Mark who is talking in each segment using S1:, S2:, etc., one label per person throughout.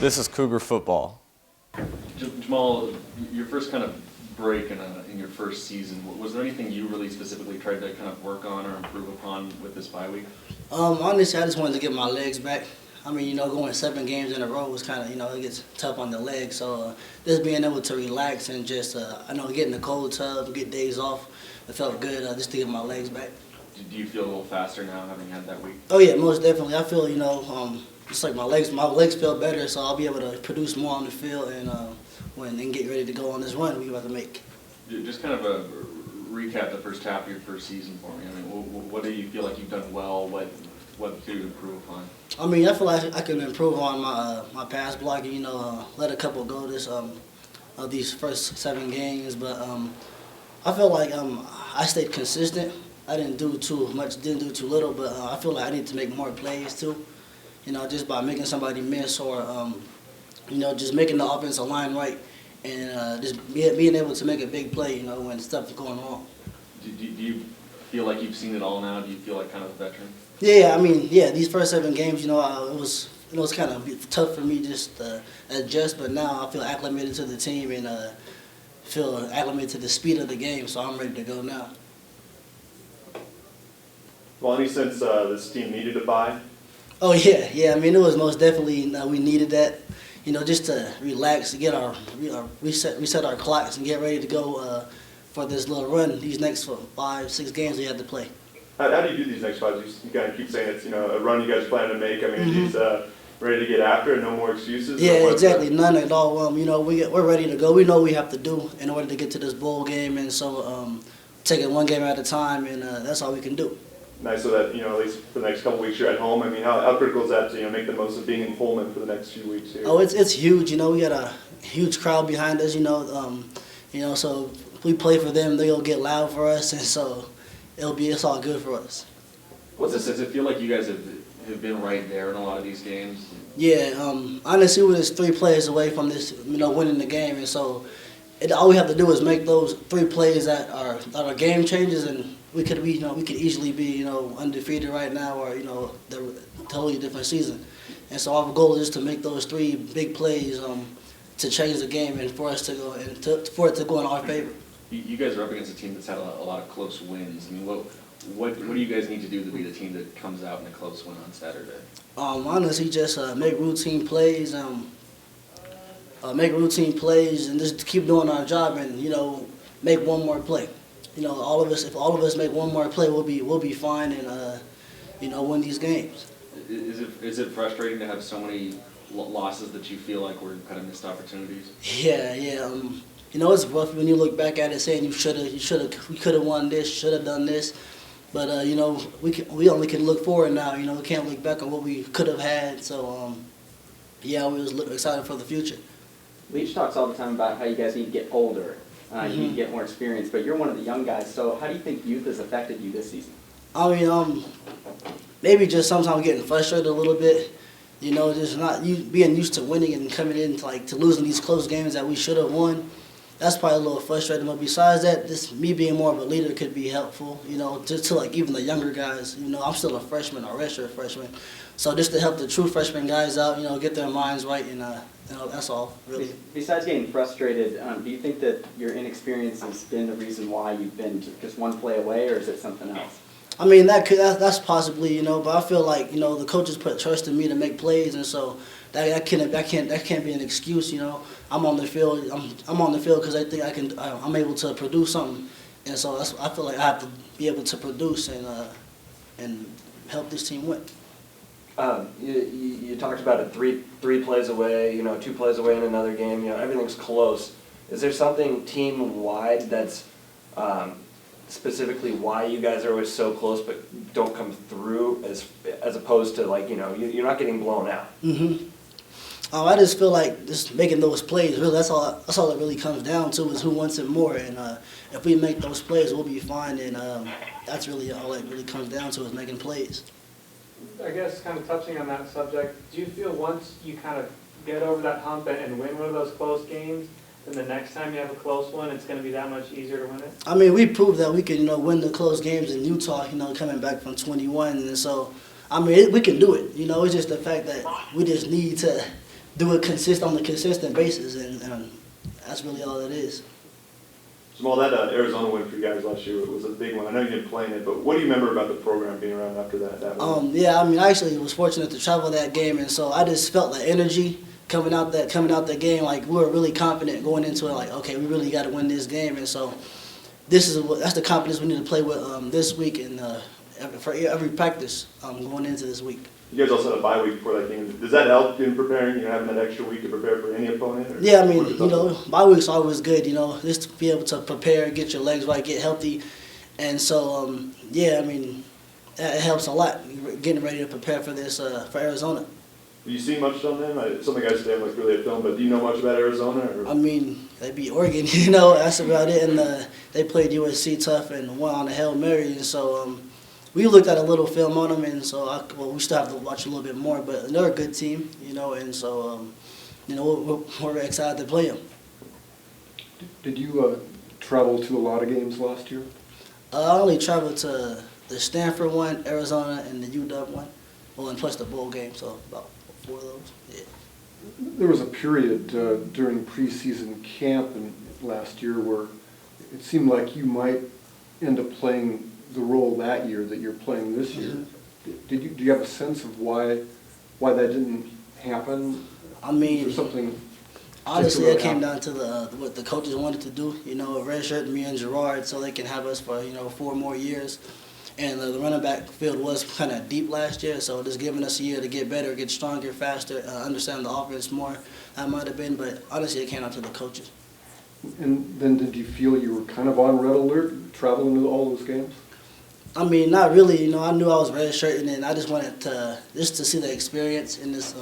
S1: This is Cougar football.
S2: Jamal, your first kind of break in your first season, was there anything you really specifically tried to kind of work on or improve upon with this bye week?
S3: Honestly, I just wanted to get my legs back. I mean, going 7 games in a row was kind of, it gets tough on the legs. So just being able to relax and just, get in the cold tub, get days off, it felt good just to get my legs back.
S2: Do you feel a little faster now having had that week?
S3: Oh yeah, most definitely. I feel, it's like my legs feel better, so I'll be able to produce more on the field and get ready to go on this run we're about to make.
S2: Just kind of a recap the first half of your first season for me. I mean, what do you feel like you've done well? What could you improve upon?
S3: I mean, I feel like I can improve on my pass blocking. Let a couple go these first 7 games, but I feel like I stayed consistent. I didn't do too much, didn't do too little, but I feel like I need to make more plays too. Just by making somebody miss or just making the offensive line right and just being able to make a big play. When stuff's going wrong.
S2: Do you feel like you've seen it all now? Do you feel like kind of a veteran?
S3: Yeah, I mean, these first 7 games, it was kind of tough for me just to adjust, but now I feel acclimated to the team and feel acclimated to the speed of the game, so I'm ready to go now.
S4: Well, any sense this team needed a bye?
S3: Oh yeah. I mean, it was most definitely we needed that, just to relax, to get our reset our clocks and get ready to go for this little run. These next 5-6 games we had to play.
S4: How do you do these next 5? You kind of keep saying it's a run you guys plan to make. I mean, He's ready to get after it, no more excuses.
S3: Yeah, exactly, none at all. We're ready to go. We know what we have to do in order to get to this bowl game, and so take it one game at a time, and that's all we can do.
S4: Nice, so that at least for the next couple weeks you're at home. I mean, how critical is that to make the most of being in Pullman for the next few weeks here?
S3: Oh, it's huge. We got a huge crowd behind us. So if we play for them, they'll get loud for us, and so it's all good for us.
S2: Does it feel like you guys have been right there in a lot of these games?
S3: Yeah, honestly, we're just 3 plays away from this, winning the game, and so all we have to do is make those 3 plays that are game changers, and we could easily be undefeated right now, or the totally different season. And so our goal is to make those 3 big plays to change the game and for us to go and for it to go in our favor.
S2: You guys are up against a team that's had a lot of close wins. I mean, what do you guys need to do to be the team that comes out in a close win on Saturday?
S3: Honestly, just make routine plays, and just keep doing our job, and make one more play. If all of us make one more play, we'll be fine and win these games.
S2: Is it frustrating to have so many losses that you feel like were kind of missed opportunities?
S3: Yeah. It's rough when you look back at it, saying we could have won this, should have done this, but we only can look forward now. We can't look back on what we could have had. So we was excited for the future.
S5: Leach talks all the time about how you guys need to get older, you need to get more experience, but you're one of the young guys. So how do you think youth has affected you this season?
S3: I mean, maybe just sometimes getting frustrated a little bit. Just not being used to winning and coming in to losing these close games that we should have won. That's probably a little frustrating, but besides that, just me being more of a leader could be helpful, just to even the younger guys. I'm still a freshman, a redshirt freshman, so just to help the true freshman guys out, get their minds right, and that's all, really.
S5: Besides getting frustrated, do you think that your inexperience has been the reason why you've been just one play away, or is it something else?
S3: I mean, that's possibly, but I feel like, the coaches put trust in me to make plays, and so that can't be an excuse. I'm on the field. I'm on the field because I think I'm able to produce something, and so I feel like I have to be able to produce and help this team win.
S6: You talked about it, three plays away, 2 plays away in another game. Everything's close. Is there something team wide that's specifically why you guys are always so close but don't come through, as opposed to you're not getting blown out?
S3: I just feel like just making those plays, really, that's all it really comes down to, is who wants it more. And if we make those plays, we'll be fine. And that's really all it really comes down to, is making plays.
S7: I guess kind of touching on that subject, do you feel once you kind of get over that hump and win one of those close games, then the next time you have a close one, it's going to be that much easier to win it?
S3: I mean, we proved that we can, win the close games in Utah, coming back from 21. And so, I mean, we can do it. It's just the fact that we just need to do it on a consistent basis, and that's really all it is.
S4: Jamal, that Arizona win for you guys last year was a big one. I know you didn't play in it, but what do you remember about the program being around after that win?
S3: Yeah, I mean, I actually was fortunate to travel that game, and so I just felt the energy coming out that game. Like, we were really confident going into it. Like, okay, we really got to win this game, and so that's the confidence we need to play with this week and for every practice going into this week.
S4: You guys also had a bye week before that game. Does that help in preparing, having that extra week to prepare for any opponent? Or
S3: Yeah, I mean, bye week's always good, just to be able to prepare, get your legs right, get healthy. And so, yeah, I mean, it helps a lot getting ready to prepare for this, for Arizona.
S4: Do you see much on them? Some of the guys say I'm like really at film, but do you know much about Arizona? Or?
S3: I mean, they beat Oregon, that's about it. And they played USC tough and won on a Hail Mary. And so, we looked at a little film on them, and so we still have to watch a little bit more. But they're a good team, and so we're excited to play them.
S1: Did you travel to a lot of games last year?
S3: I only traveled to the Stanford one, Arizona, and the UW one. Well, and plus the bowl game, so about 4 of those. Yeah.
S1: There was a period during preseason camp last year where it seemed like you might end up playing the role that year that you're playing this year. Do you have a sense of why that didn't happen?
S3: I mean,
S1: Is there something
S3: honestly, it came down to what the coaches wanted to do. Redshirt me and Gerard so they can have us for 4 more years. And the running back field was kind of deep last year, so just giving us a year to get better, get stronger, faster, understand the offense more. That might have been, but honestly, it came down to the coaches.
S1: And then did you feel you were kind of on red alert traveling to all those games?
S3: I mean, not really. I knew I was redshirting, and I just wanted to see the experience in this.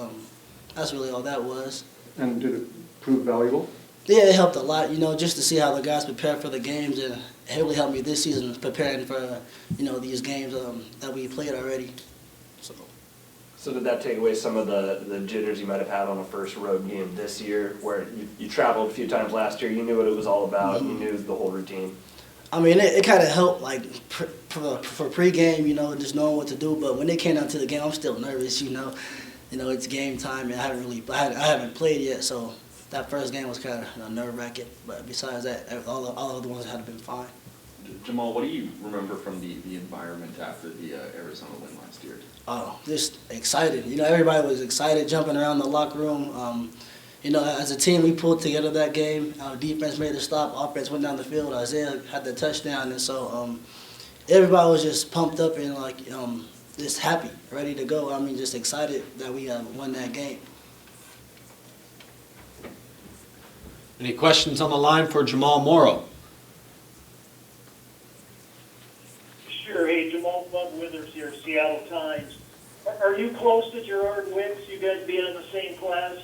S3: That's really all that was.
S1: And did it prove valuable?
S3: Yeah, it helped a lot. Just to see how the guys prepare for the games, and it really helped me this season preparing for these games that we played already.
S6: So did that take away some of the jitters you might have had on a first road game this year, where you traveled a few times last year, you knew what it was all about, you knew the whole routine?
S3: I mean, it kind of helped, like, for pregame, just knowing what to do. But when it came down to the game, I'm still nervous, it's game time, and I haven't played yet, so that first game was kind of nerve-wracking. But besides that, all the other ones had been fine.
S2: Jamal, what do you remember from the environment after the Arizona win last year?
S3: Oh, just excited. Everybody was excited, jumping around the locker room. As a team, we pulled together that game. Our defense made a stop. Offense went down the field. Isaiah had the touchdown. And so everybody was just pumped up and, just happy, ready to go. I mean, just excited that we won that game.
S8: Any questions on the line for Jamal Morrow?
S9: Sure. Hey, Jamal Bud Withers here, Seattle Times. Are you close to Gerard Wicks, you guys being in the same class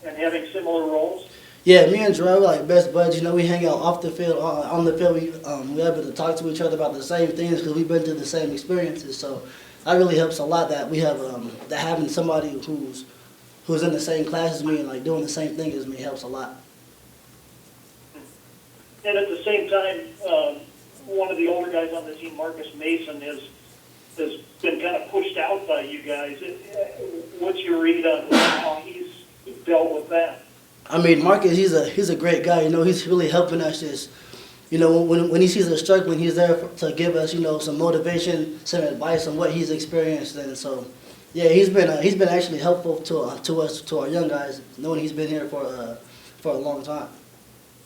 S9: and having similar roles?
S3: Yeah, me and Gerard, we're like best buds. We hang out off the field, on the field. We're able to talk to each other about the same things because we've been through the same experiences. So that really helps a lot that we have, that having somebody who's in the same class as me and doing the same thing as me helps a lot.
S9: And at the same time, one of the older guys on the team, Marcus Mason, has been kind of pushed out by you guys. What's your read on how he's dealt with that?
S3: I mean, Marcus, he's a great guy. He's really helping us. Just, when he sees us struggling, he's there to give us, some motivation, some advice on what he's experienced. And so, yeah, he's been actually helpful to us, to our young guys, knowing he's been here for a long time.